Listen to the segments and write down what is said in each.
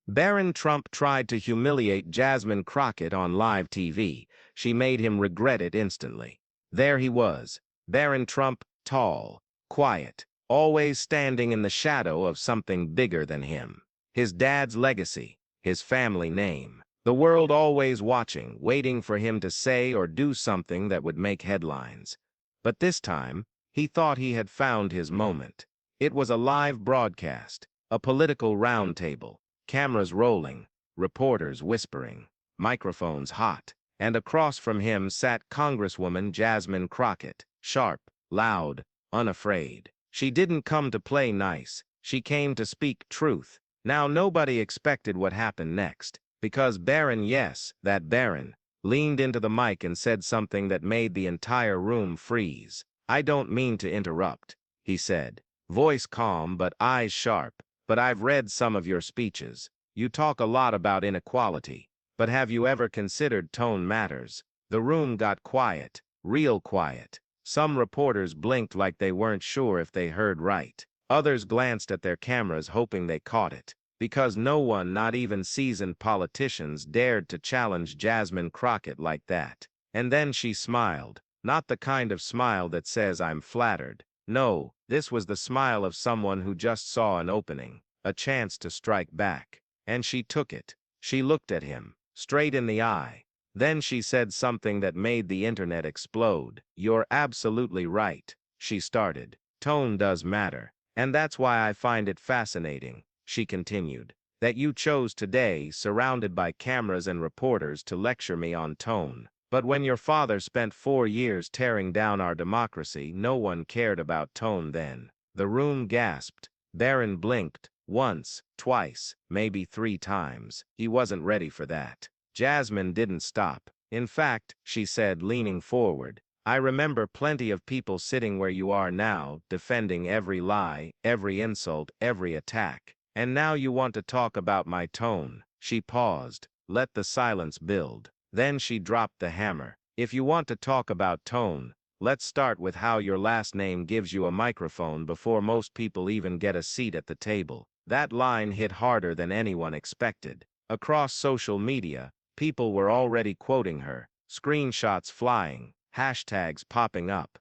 Barron Trump tried to humiliate Jasmine Crockett on live TV. She made him regret it instantly. There he was, Barron Trump, tall, quiet, always standing in the shadow of something bigger than him. His dad's legacy, his family name. The world always watching, waiting for him to say or do something that would make headlines. But this time, he thought he had found his moment. It was a live broadcast, a political roundtable. Cameras rolling, reporters whispering, microphones hot, and across from him sat Congresswoman Jasmine Crockett, sharp, loud, unafraid. She didn't come to play nice, she came to speak truth. Now nobody expected what happened next, because Barron, yes, that Barron, leaned into the mic and said something that made the entire room freeze. "I don't mean to interrupt," he said, voice calm but eyes sharp. "But I've read some of your speeches. You talk a lot about inequality. But have you ever considered tone matters?" The room got quiet, real quiet. Some reporters blinked like they weren't sure if they heard right. Others glanced at their cameras hoping they caught it. Because no one, not even seasoned politicians, dared to challenge Jasmine Crockett like that. And then she smiled. Not the kind of smile that says "I'm flattered." No, this was the smile of someone who just saw an opening, a chance to strike back. And she took it. She looked at him, straight in the eye. Then she said something that made the internet explode. "You're absolutely right," she started. "Tone does matter. And that's why I find it fascinating," she continued, "that you chose today, surrounded by cameras and reporters, to lecture me on tone. But when your father spent 4 years tearing down our democracy, no one cared about tone then." The room gasped. Barron blinked, once, twice, maybe 3 times. He wasn't ready for that. Jasmine didn't stop. "In fact," she said, leaning forward, "I remember plenty of people sitting where you are now, defending every lie, every insult, every attack. And now you want to talk about my tone." She paused, let the silence build. Then she dropped the hammer. "If you want to talk about tone, let's start with how your last name gives you a microphone before most people even get a seat at the table." That line hit harder than anyone expected. Across social media, people were already quoting her, screenshots flying, hashtags popping up.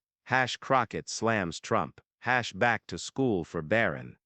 #Crockett slams Trump, #back to school for Barron,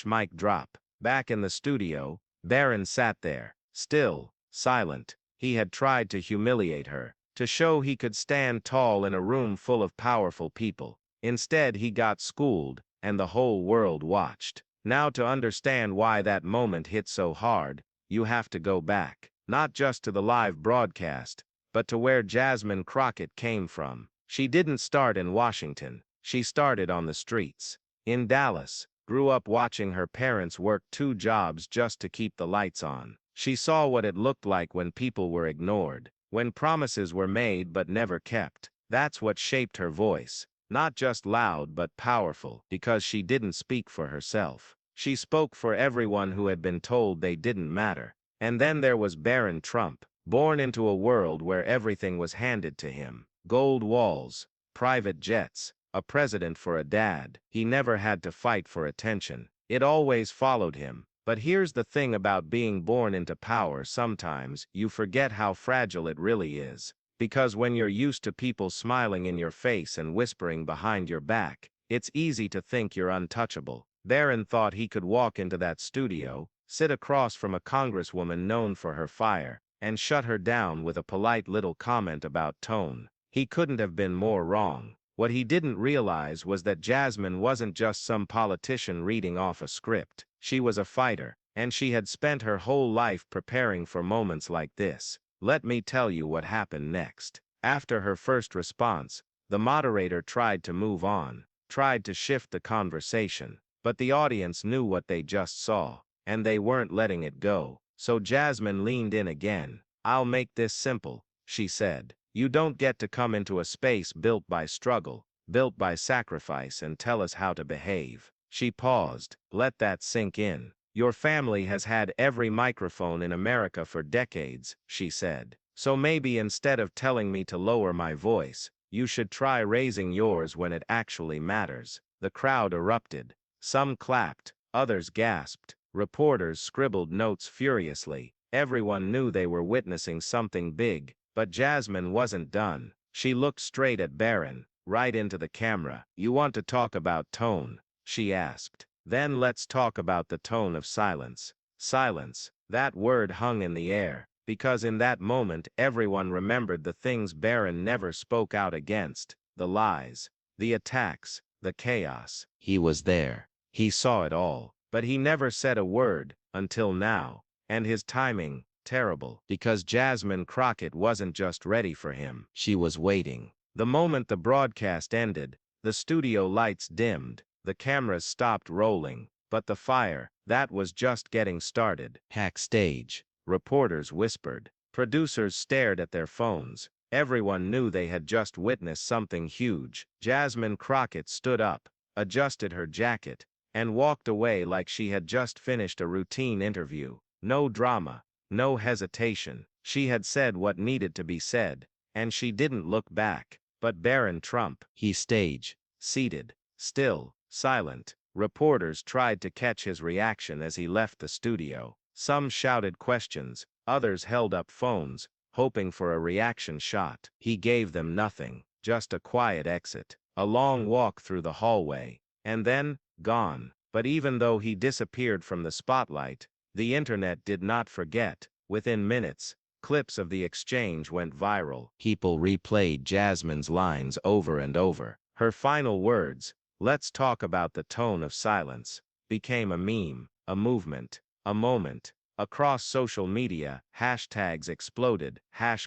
#mic drop. Back in the studio, Barron sat there, still, silent. He had tried to humiliate her, to show he could stand tall in a room full of powerful people. Instead, he got schooled, and the whole world watched. Now, to understand why that moment hit so hard, you have to go back, not just to the live broadcast, but to where Jasmine Crockett came from. She didn't start in Washington. She started on the streets. In Dallas, grew up watching her parents work 2 jobs just to keep the lights on. She saw what it looked like when people were ignored, when promises were made but never kept. That's what shaped her voice. Not just loud but powerful, because she didn't speak for herself. She spoke for everyone who had been told they didn't matter. And then there was Barron Trump, born into a world where everything was handed to him. Gold walls, private jets, a president for a dad. He never had to fight for attention. It always followed him. But here's the thing about being born into power: sometimes you forget how fragile it really is. Because when you're used to people smiling in your face and whispering behind your back, it's easy to think you're untouchable. Barron thought he could walk into that studio, sit across from a congresswoman known for her fire, and shut her down with a polite little comment about tone. He couldn't have been more wrong. What he didn't realize was that Jasmine wasn't just some politician reading off a script. She was a fighter, and she had spent her whole life preparing for moments like this. Let me tell you what happened next. After her first response, the moderator tried to move on, tried to shift the conversation. But the audience knew what they just saw, and they weren't letting it go. So Jasmine leaned in again. "I'll make this simple," she said. "You don't get to come into a space built by struggle, built by sacrifice, and tell us how to behave." She paused. "Let that sink in. Your family has had every microphone in America for decades," she said. "So maybe instead of telling me to lower my voice, you should try raising yours when it actually matters." The crowd erupted. Some clapped, others gasped. Reporters scribbled notes furiously. Everyone knew they were witnessing something big, but Jasmine wasn't done. She looked straight at Barron, right into the camera. "You want to talk about tone?" she asked. "Then let's talk about the tone of silence." Silence. That word hung in the air, because in that moment everyone remembered the things Barron never spoke out against: the lies, the attacks, the chaos. He was there. He saw it all, but he never said a word, until now. And his timing, terrible, because Jasmine Crockett wasn't just ready for him, she was waiting. The moment the broadcast ended, the studio lights dimmed, the cameras stopped rolling, but the fire, that was just getting started. Backstage, reporters whispered. Producers stared at their phones. Everyone knew they had just witnessed something huge. Jasmine Crockett stood up, adjusted her jacket, and walked away like she had just finished a routine interview. No drama, no hesitation. She had said what needed to be said, and she didn't look back. But Barron Trump, he stayed, seated, still, silent. Reporters tried to catch his reaction as he left the studio. Some shouted questions, others held up phones, hoping for a reaction shot. He gave them nothing, just a quiet exit, a long walk through the hallway, and then, gone. But even though he disappeared from the spotlight, the internet did not forget. Within minutes, clips of the exchange went viral. People replayed Jasmine's lines over and over. Her final words, "Let's talk about the tone of silence," became a meme, a movement, a moment. Across social media, hashtags exploded: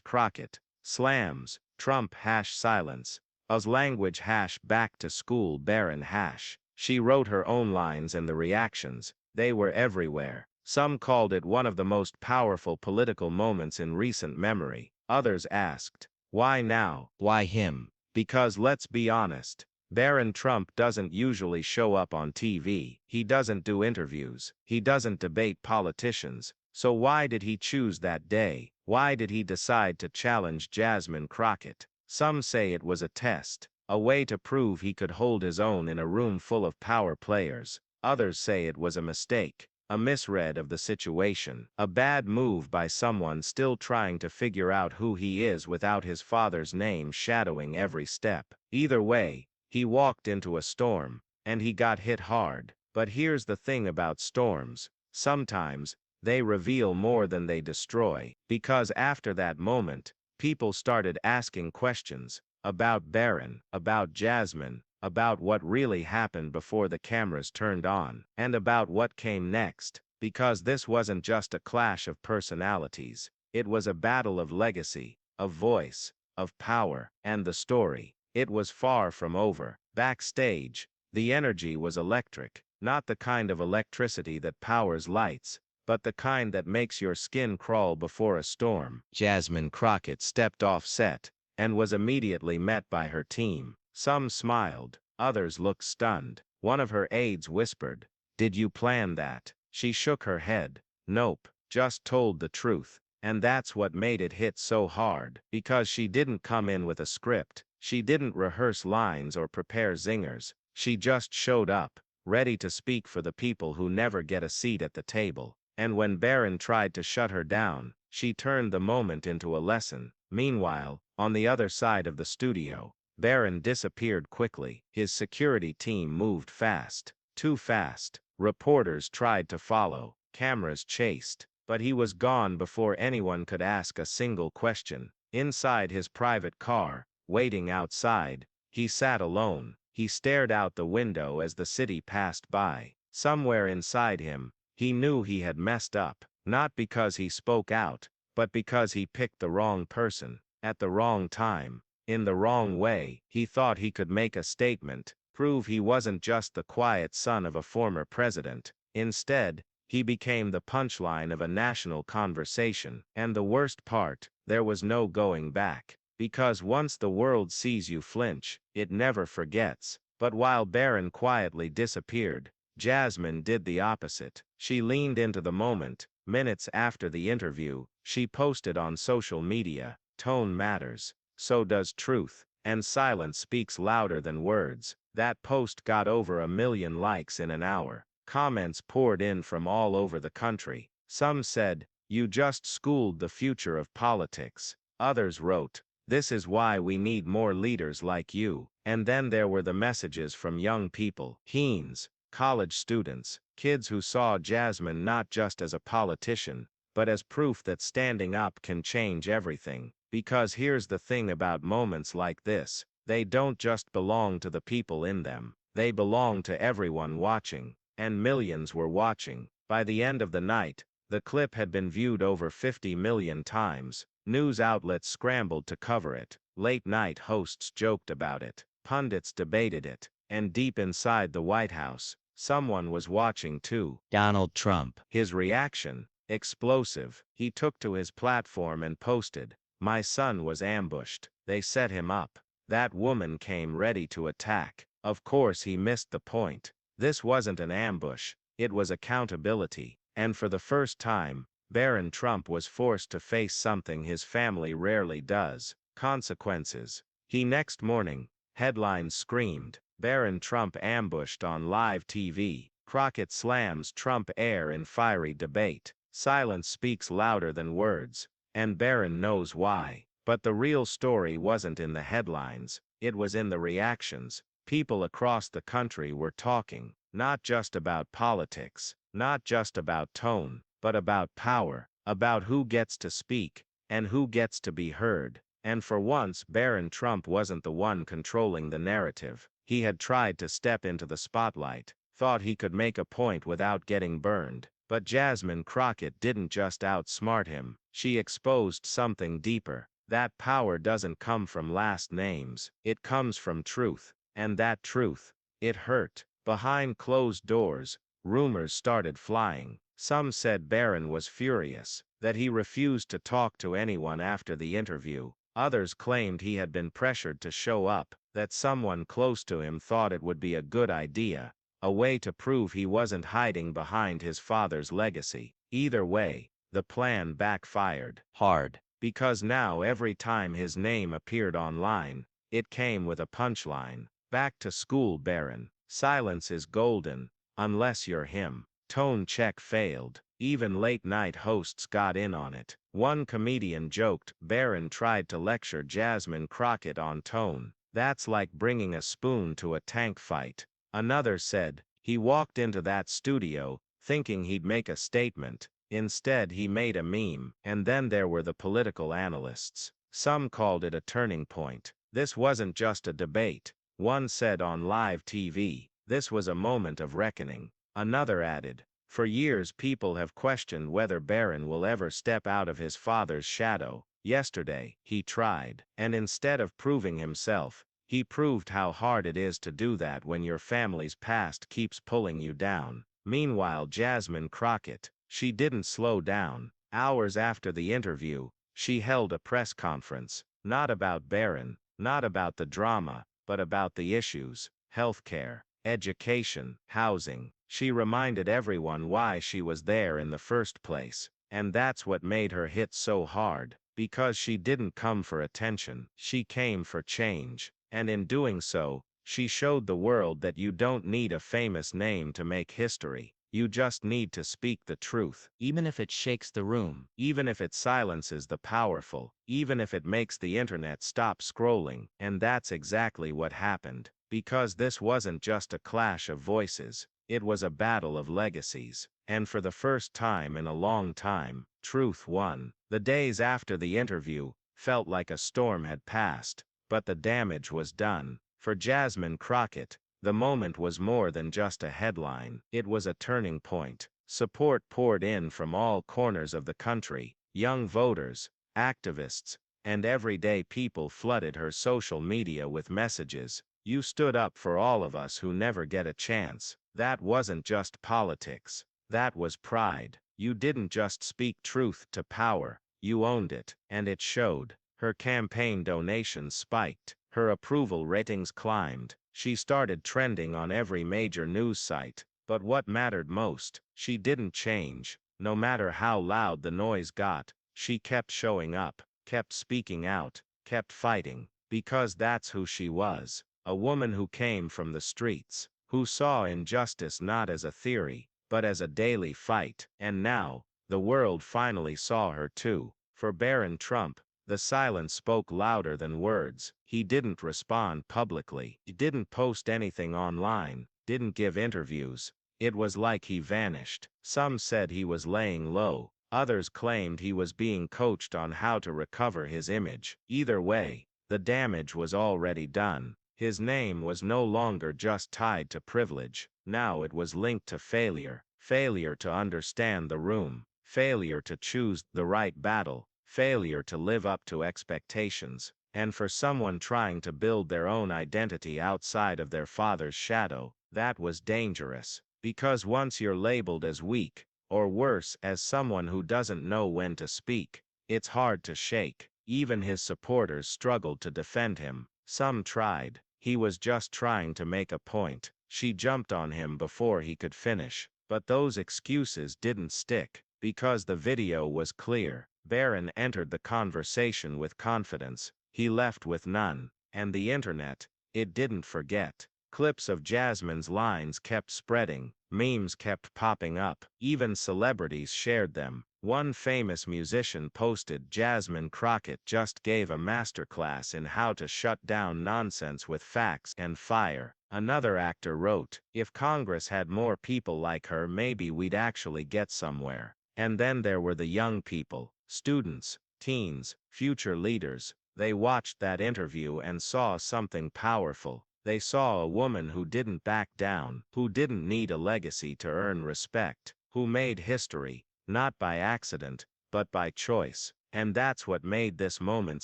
#Crockett, slams, Trump #silence, Us language #back to school Barron #. She wrote her own lines and the reactions, they were everywhere. Some called it one of the most powerful political moments in recent memory. Others asked, why now? Why him? Because let's be honest, Barron Trump doesn't usually show up on TV. He doesn't do interviews. He doesn't debate politicians. So why did he choose that day? Why did he decide to challenge Jasmine Crockett? Some say it was a test, a way to prove he could hold his own in a room full of power players. Others say it was a mistake, a misread of the situation, a bad move by someone still trying to figure out who he is without his father's name shadowing every step. Either way, he walked into a storm, and he got hit hard. But here's the thing about storms: sometimes, they reveal more than they destroy. Because after that moment, people started asking questions about Barron, about Jasmine, about what really happened before the cameras turned on, and about what came next. Because this wasn't just a clash of personalities, it was a battle of legacy, of voice, of power, and the story, it was far from over. Backstage, the energy was electric, not the kind of electricity that powers lights, but the kind that makes your skin crawl before a storm. Jasmine Crockett stepped off set, and was immediately met by her team. Some smiled, others looked stunned. One of her aides whispered, "Did you plan that?" She shook her head. "Nope, just told the truth." And that's what made it hit so hard, because she didn't come in with a script. She didn't rehearse lines or prepare zingers. She just showed up, ready to speak for the people who never get a seat at the table. And when Barron tried to shut her down, she turned the moment into a lesson. Meanwhile, on the other side of the studio, Barron disappeared quickly. His security team moved fast, too fast. Reporters tried to follow, cameras chased, but he was gone before anyone could ask a single question. Inside his private car, waiting outside, he sat alone. He stared out the window as the city passed by. Somewhere inside him, he knew he had messed up, not because he spoke out, but because he picked the wrong person, at the wrong time, in the wrong way. He thought he could make a statement, prove he wasn't just the quiet son of a former president. Instead, he became the punchline of a national conversation. And the worst part, there was no going back. Because once the world sees you flinch, it never forgets. But while Barron quietly disappeared, Jasmine did the opposite. She leaned into the moment. Minutes after the interview, she posted on social media, "Tone matters. So does truth. And silence speaks louder than words." That post got over 1 million likes in an hour. Comments poured in from all over the country. Some said, "You just schooled the future of politics." Others wrote, "This is why we need more leaders like you." And then there were the messages from young people, teens, college students, kids who saw Jasmine not just as a politician, but as proof that standing up can change everything. Because here's the thing about moments like this, they don't just belong to the people in them, they belong to everyone watching. And millions were watching. By the end of the night, the clip had been viewed over 50 million times. News outlets scrambled to cover it. Late-night hosts joked about it. Pundits debated it. And deep inside the White House, someone was watching too. Donald Trump. His reaction, explosive. He took to his platform and posted, "My son was ambushed. They set him up. That woman came ready to attack." Of course he missed the point. This wasn't an ambush, it was accountability. And for the first time, Barron Trump was forced to face something his family rarely does: consequences. Next morning, headlines screamed, "Barron Trump ambushed on live TV. Crockett slams Trump heir in fiery debate. Silence speaks louder than words. And Barron knows why." But the real story wasn't in the headlines, it was in the reactions. People across the country were talking, not just about politics, not just about tone, but about power, about who gets to speak, and who gets to be heard. And for once Barron Trump wasn't the one controlling the narrative. He had tried to step into the spotlight, thought he could make a point without getting burned. But Jasmine Crockett didn't just outsmart him, she exposed something deeper. That power doesn't come from last names, it comes from truth. And that truth, it hurt. Behind closed doors, rumors started flying. Some said Barron was furious, that he refused to talk to anyone after the interview. Others claimed he had been pressured to show up, that someone close to him thought it would be a good idea, a way to prove he wasn't hiding behind his father's legacy. Either way, the plan backfired hard, because now every time his name appeared online, it came with a punchline. "Back to school, Barron. Silence is golden, unless you're him." Tone check failed. Even late-night hosts got in on it. One comedian joked, "Barron tried to lecture Jasmine Crockett on tone. That's like bringing a spoon to a tank fight." Another said, "He walked into that studio, thinking he'd make a statement. Instead he made a meme." And then there were the political analysts. Some called it a turning point. This wasn't just a debate. One said on live TV, "This was a moment of reckoning." Another added, "For years people have questioned whether Barron will ever step out of his father's shadow. Yesterday, he tried. And instead of proving himself, he proved how hard it is to do that when your family's past keeps pulling you down." Meanwhile, Jasmine Crockett, she didn't slow down. Hours after the interview, she held a press conference. Not about Barron, not about the drama, but about the issues: healthcare, education, housing. She reminded everyone why she was there in the first place. And that's what made her hit so hard. Because she didn't come for attention, she came for change. And in doing so, she showed the world that you don't need a famous name to make history. You just need to speak the truth. Even if it shakes the room. Even if it silences the powerful. Even if it makes the internet stop scrolling. And that's exactly what happened. Because this wasn't just a clash of voices. It was a battle of legacies. And for the first time in a long time, truth won. The days after the interview felt like a storm had passed. But the damage was done. For Jasmine Crockett, the moment was more than just a headline. It was a turning point. Support poured in from all corners of the country. Young voters, activists, and everyday people flooded her social media with messages. "You stood up for all of us who never get a chance." That wasn't just politics. That was pride. You didn't just speak truth to power, you owned it, and it showed. Her campaign donations spiked. Her approval ratings climbed. She started trending on every major news site. But what mattered most, she didn't change. No matter how loud the noise got, she kept showing up, kept speaking out, kept fighting. Because that's who she was. A woman who came from the streets, who saw injustice not as a theory, but as a daily fight. And now, the world finally saw her too. For Barron Trump, the silence spoke louder than words. He didn't respond publicly. He didn't post anything online, didn't give interviews. It was like he vanished. Some said he was laying low. Others claimed he was being coached on how to recover his image. Either way, the damage was already done. His name was no longer just tied to privilege. Now it was linked to failure. Failure to understand the room. Failure to choose the right battle. Failure to live up to expectations. And for someone trying to build their own identity outside of their father's shadow, that was dangerous. Because once you're labeled as weak, or worse, as someone who doesn't know when to speak, it's hard to shake. Even his supporters struggled to defend him. Some tried. He was just trying to make a point. She jumped on him before he could finish. But those excuses didn't stick, because the video was clear. Barron entered the conversation with confidence. He left with none. And the internet, it didn't forget. Clips of Jasmine's lines kept spreading. Memes kept popping up. Even celebrities shared them. One famous musician posted, "Jasmine Crockett just gave a masterclass in how to shut down nonsense with facts and fire." Another actor wrote, "If Congress had more people like her, maybe we'd actually get somewhere." And then there were the young people, students, teens, future leaders. They watched that interview and saw something powerful. They saw a woman who didn't back down, who didn't need a legacy to earn respect, who made history, not by accident, but by choice. And that's what made this moment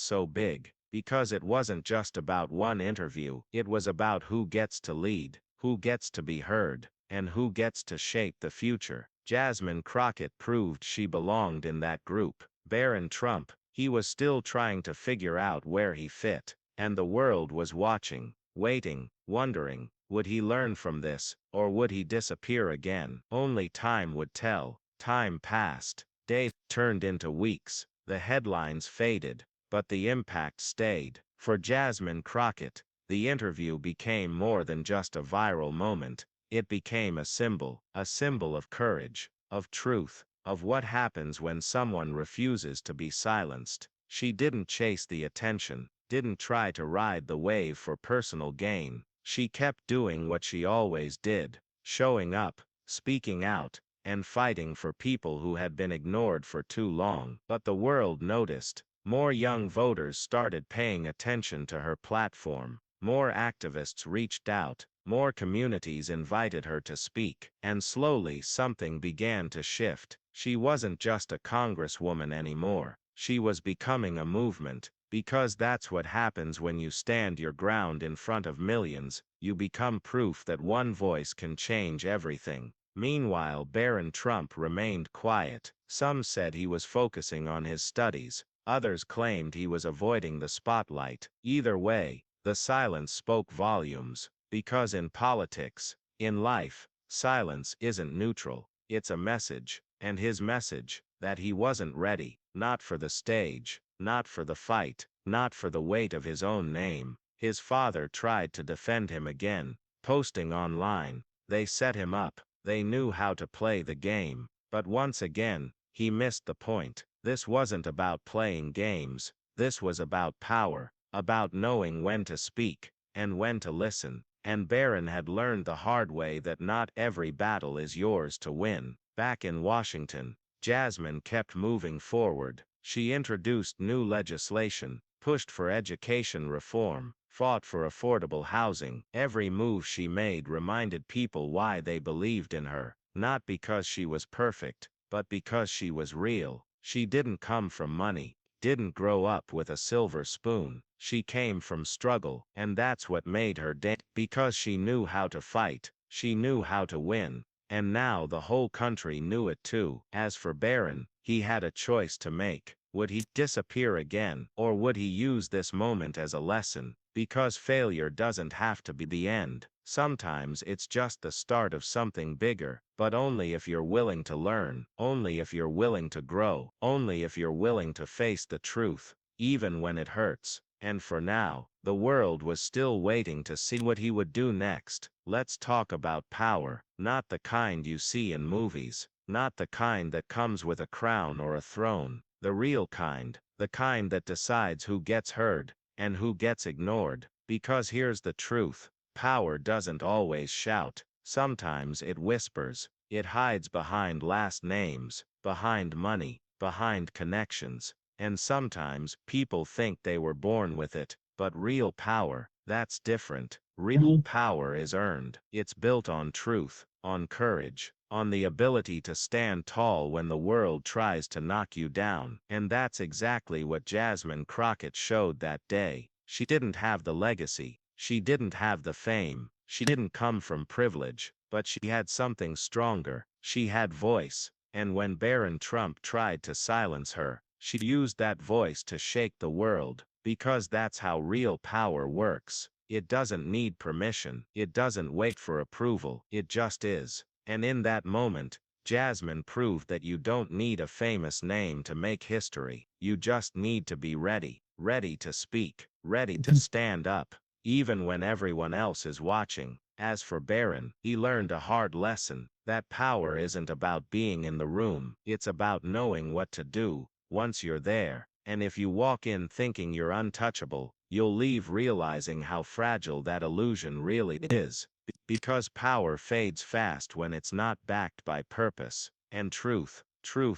so big, because it wasn't just about one interview. It was about who gets to lead, who gets to be heard, and who gets to shape the future. Jasmine Crockett proved she belonged in that group. Barron Trump, he was still trying to figure out where he fit, and the world was watching, waiting, wondering, would he learn from this, or would he disappear again? Only time would tell. Time passed. Days turned into weeks. The headlines faded, but the impact stayed. For Jasmine Crockett, the interview became more than just a viral moment. It became a symbol of courage, of truth, of what happens when someone refuses to be silenced. She didn't chase the attention, didn't try to ride the wave for personal gain. She kept doing what she always did, showing up, speaking out, and fighting for people who had been ignored for too long. But the world noticed. More young voters started paying attention to her platform. More activists reached out. More communities invited her to speak. And slowly something began to shift. She wasn't just a congresswoman anymore. She was becoming a movement. Because that's what happens when you stand your ground in front of millions. You become proof that one voice can change everything. Meanwhile, Barron Trump remained quiet. Some said he was focusing on his studies. Others claimed he was avoiding the spotlight. Either way, the silence spoke volumes. Because in politics, in life, silence isn't neutral. It's a message. And his message, that he wasn't ready, not for the stage, not for the fight, not for the weight of his own name. His father tried to defend him again, posting online. They set him up. They knew how to play the game. But once again, he missed the point. This wasn't about playing games. This was about power, about knowing when to speak, and when to listen. And Barron had learned the hard way that not every battle is yours to win. Back in Washington, Jasmine kept moving forward. She introduced new legislation, pushed for education reform, fought for affordable housing. Every move she made reminded people why they believed in her. Not because she was perfect, but because she was real. She didn't come from money, didn't grow up with a silver spoon. She came from struggle, and that's what made her because she knew how to fight, she knew how to win, and now the whole country knew it too. As for Barron, he had a choice to make. Would he disappear again, or would he use this moment as a lesson? Because failure doesn't have to be the end. Sometimes it's just the start of something bigger, but only if you're willing to learn, only if you're willing to grow, only if you're willing to face the truth, even when it hurts. And for now, the world was still waiting to see what he would do next. Let's talk about power, not the kind you see in movies, not the kind that comes with a crown or a throne, the real kind, the kind that decides who gets heard and who gets ignored. Because here's the truth, power doesn't always shout. Sometimes it whispers. It hides behind last names, behind money, behind connections. And sometimes people think they were born with it, but real power, that's different. Real power is earned. It's built on truth, on courage, on the ability to stand tall when the world tries to knock you down. And that's exactly what Jasmine Crockett showed that day. She didn't have the legacy. She didn't have the fame. She didn't come from privilege, but she had something stronger. She had voice. And when Barron Trump tried to silence her, she used that voice to shake the world, because that's how real power works. It doesn't need permission. It doesn't wait for approval. It just is. And in that moment, Jasmine proved that you don't need a famous name to make history. You just need to be ready, ready to speak, ready to stand up, even when everyone else is watching. As for Barron, he learned a hard lesson, that power isn't about being in the room. It's about knowing what to do once you're there. And if you walk in thinking you're untouchable, you'll leave realizing how fragile that illusion really is. Because power fades fast when it's not backed by purpose. And truth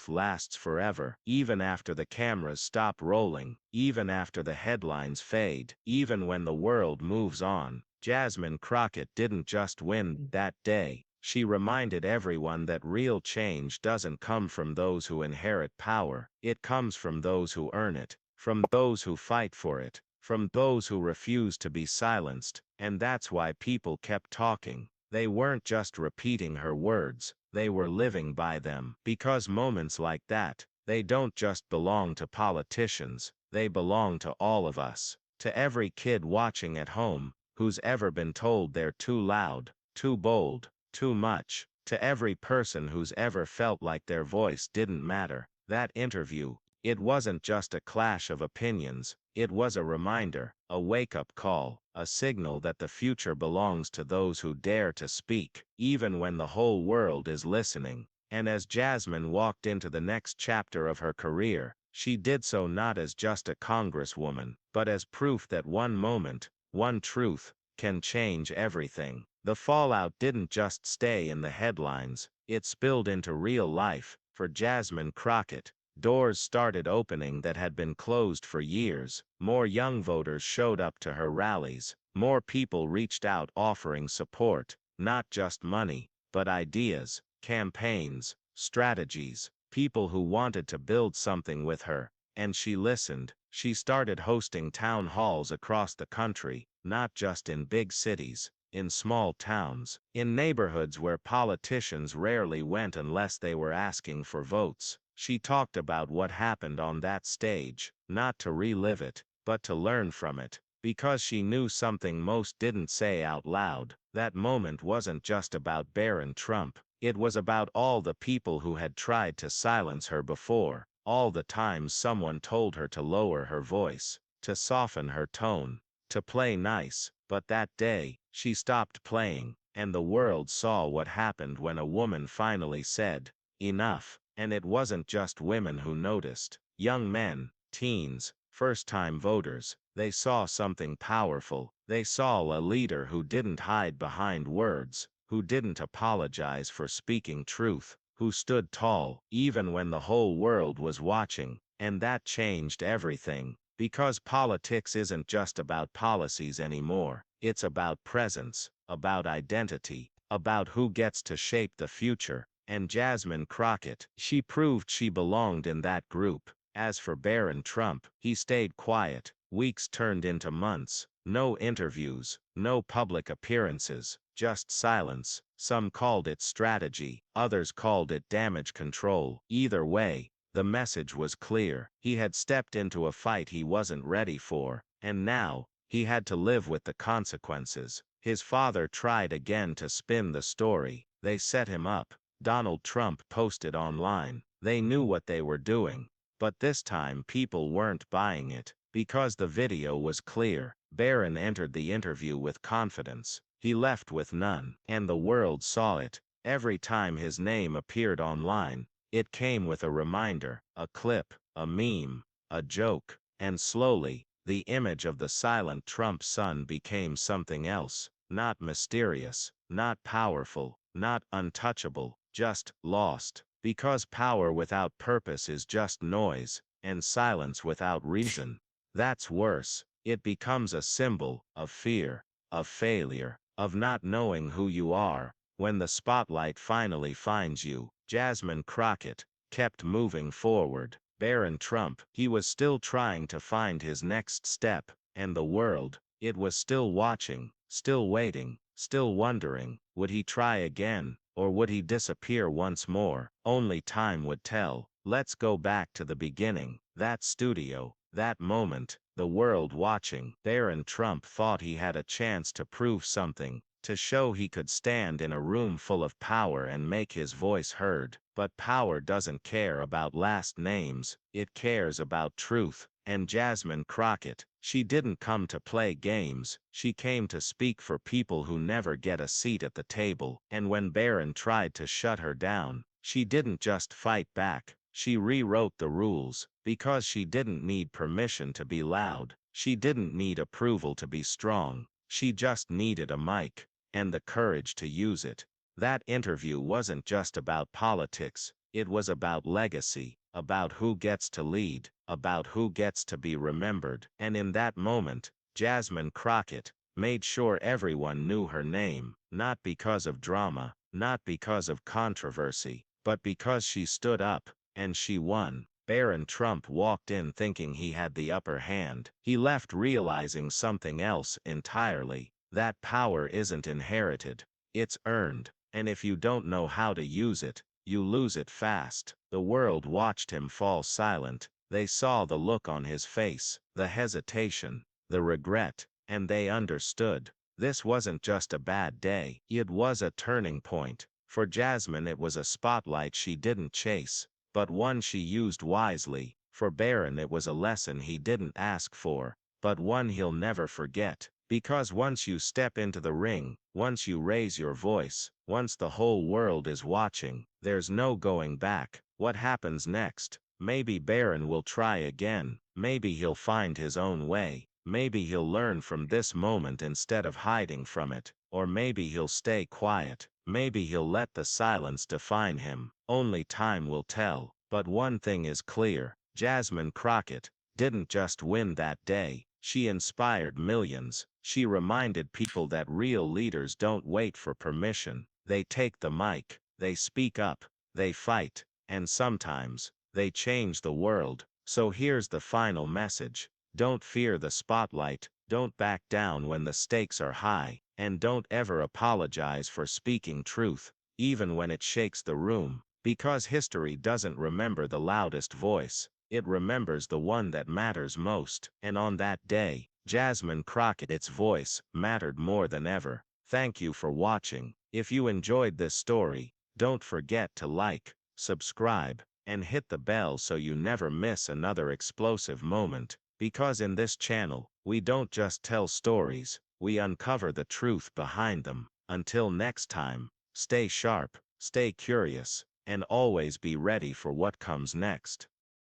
lasts forever, even after the cameras stop rolling, even after the headlines fade, even when the world moves on. Jasmine Crockett didn't just win that day. She reminded everyone that real change doesn't come from those who inherit power. It comes from those who earn it, from those who fight for it, from those who refuse to be silenced. And that's why people kept talking. They weren't just repeating her words, they were living by them. Because moments like that, they don't just belong to politicians, they belong to all of us. To every kid watching at home, who's ever been told they're too loud, too bold, too much. To every person who's ever felt like their voice didn't matter. That interview, it wasn't just a clash of opinions, it was a reminder, a wake-up call, a signal that the future belongs to those who dare to speak, even when the whole world is listening. And as Jasmine walked into the next chapter of her career, she did so not as just a congresswoman, but as proof that one moment, one truth, can change everything. The fallout didn't just stay in the headlines, it spilled into real life. For Jasmine Crockett, doors started opening that had been closed for years. More young voters showed up to her rallies. More people reached out offering support, not just money, but ideas, campaigns, strategies, people who wanted to build something with her. And she listened. She started hosting town halls across the country, not just in big cities, in small towns, in neighborhoods where politicians rarely went unless they were asking for votes. She talked about what happened on that stage, not to relive it, but to learn from it, because she knew something most didn't say out loud. That moment wasn't just about Barron Trump, it was about all the people who had tried to silence her before, all the times someone told her to lower her voice, to soften her tone, to play nice. But that day, she stopped playing, and the world saw what happened when a woman finally said, enough. And it wasn't just women who noticed. Young men, teens, first-time voters, they saw something powerful. They saw a leader who didn't hide behind words, who didn't apologize for speaking truth, who stood tall, even when the whole world was watching. And that changed everything. Because politics isn't just about policies anymore. It's about presence, about identity, about who gets to shape the future. And Jasmine Crockett, she proved she belonged in that group. As for Barron Trump, he stayed quiet. Weeks turned into months. No interviews, no public appearances, just silence. Some called it strategy, others called it damage control. Either way, the message was clear. He had stepped into a fight he wasn't ready for, and now, he had to live with the consequences. His father tried again to spin the story. They set him up. Donald Trump posted online. They knew what they were doing. But this time people weren't buying it. Because the video was clear, Barron entered the interview with confidence. He left with none, and the world saw it. Every time his name appeared online, it came with a reminder, a clip, a meme, a joke, and slowly, the image of the silent Trump son became something else, not mysterious, not powerful, not untouchable, just lost. Because power without purpose is just noise, and silence without reason. That's worse. It becomes a symbol of fear, of failure, of not knowing who you are. When the spotlight finally finds you, Jasmine Crockett kept moving forward. Barron Trump, he was still trying to find his next step, and the world, it was still watching, still waiting, still wondering, would he try again, or would he disappear once more? Only time would tell. Let's go back to the beginning, that studio, that moment, the world watching. Barron Trump thought he had a chance to prove something, to show he could stand in a room full of power and make his voice heard. But power doesn't care about last names, it cares about truth. And Jasmine Crockett, she didn't come to play games, she came to speak for people who never get a seat at the table. And when Barron tried to shut her down, she didn't just fight back, she rewrote the rules, because she didn't need permission to be loud, she didn't need approval to be strong, she just needed a mic, and the courage to use it. That interview wasn't just about politics, it was about legacy, about who gets to lead, about who gets to be remembered. And in that moment, Jasmine Crockett made sure everyone knew her name, not because of drama, not because of controversy, but because she stood up, and she won. Barron Trump walked in thinking he had the upper hand. He left realizing something else entirely, that power isn't inherited, it's earned. And if you don't know how to use it, you lose it fast. The world watched him fall silent. They saw the look on his face, the hesitation, the regret, and they understood. This wasn't just a bad day, it was a turning point. For Jasmine it was a spotlight she didn't chase, but one she used wisely. For Barron it was a lesson he didn't ask for, but one he'll never forget. Because once you step into the ring, once you raise your voice, once the whole world is watching, there's no going back. What happens next? Maybe Barron will try again, maybe he'll find his own way, maybe he'll learn from this moment instead of hiding from it, or maybe he'll stay quiet, maybe he'll let the silence define him. Only time will tell. But one thing is clear, Jasmine Crockett didn't just win that day, she inspired millions. She reminded people that real leaders don't wait for permission, they take the mic, they speak up, they fight, and sometimes, they change the world. So here's the final message. Don't fear the spotlight, don't back down when the stakes are high, and don't ever apologize for speaking truth, even when it shakes the room. Because history doesn't remember the loudest voice, it remembers the one that matters most. And on that day, Jasmine Crockett's voice mattered more than ever. Thank you for watching. If you enjoyed this story, don't forget to like, subscribe, and hit the bell so you never miss another explosive moment. Because in this channel, we don't just tell stories, we uncover the truth behind them. Until next time, stay sharp, stay curious, and always be ready for what comes next.